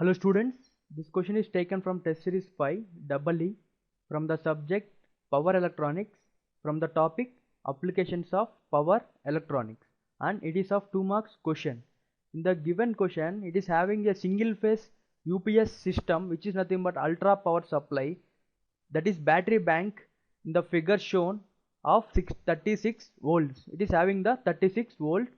Hello students, this question is taken from test series 5 EE from the subject power electronics from the topic applications of power electronics, and it is of 2 marks question. In the given question, it is having a single phase UPS system which is nothing but ultra power supply, that is battery bank in the figure shown of 36 volts. It is having the 36 volt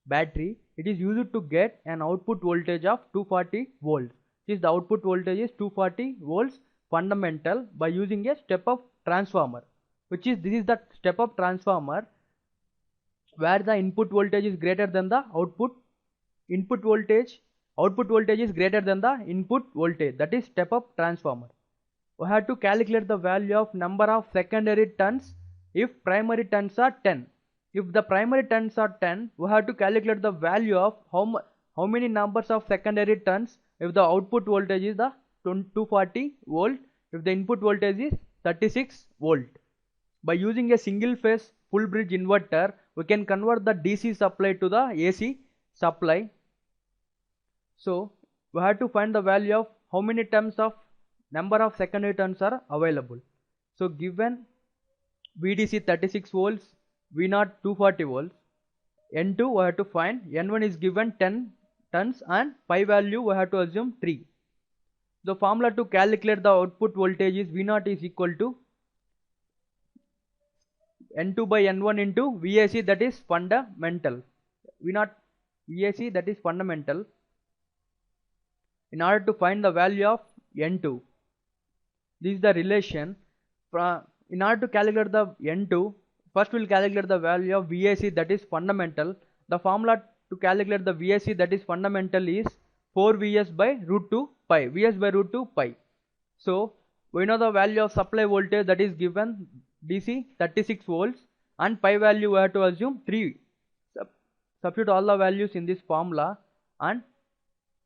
battery. It is used to get an output voltage of 240 volts. Since the output voltage is 240 volts fundamental by using a step up transformer, which is this is the step up transformer where the input voltage is greater than the output voltage is greater than the input voltage, that is step up transformer. We have to calculate the value of number of secondary turns if primary turns are 10. If the primary turns are 10, we have to calculate the value of how many numbers of secondary turns if the output voltage is the 240 volt, if the input voltage is 36 volt. By using a single phase full bridge inverter, we can convert the DC supply to the AC supply. So we have to find the value of how many terms of number of secondary turns are available. So given VDC 36 volts, V0 240 volts, N2 we have to find, N1 is given 10 turns and pi value we have to assume 3. The formula to calculate the output voltage is V0 is equal to N2 by N1 into VAC, that is fundamental. V0 VAC, that is fundamental. In order to find the value of N2, this is the relation. In order to calculate the N2, first we will calculate the value of VAC, that is fundamental. The formula to calculate the VAC, that is fundamental, is 4Vs by root 2 pi. Vs by root 2 pi. So we know the value of supply voltage, that is given DC 36 volts, and pi value we have to assume 3. Substitute all the values in this formula, and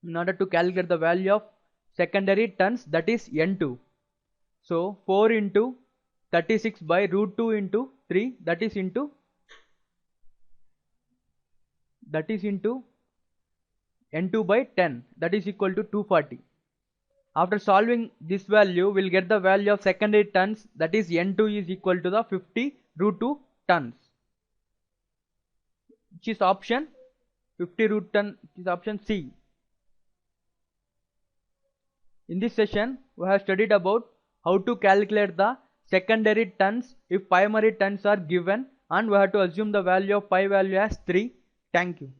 in order to calculate the value of secondary turns, that is N2. So 4 into 36 by root 2 into 3, that is into N2 by 10, that is equal to 240. After solving this value, we will get the value of secondary turns, that is N2 is equal to the 50 root 2 turns, which is option 50 root 10, which is option C. In this session, we have studied about how to calculate the secondary turns if primary turns are given, and we have to assume the value of pi value as 3. Thank you.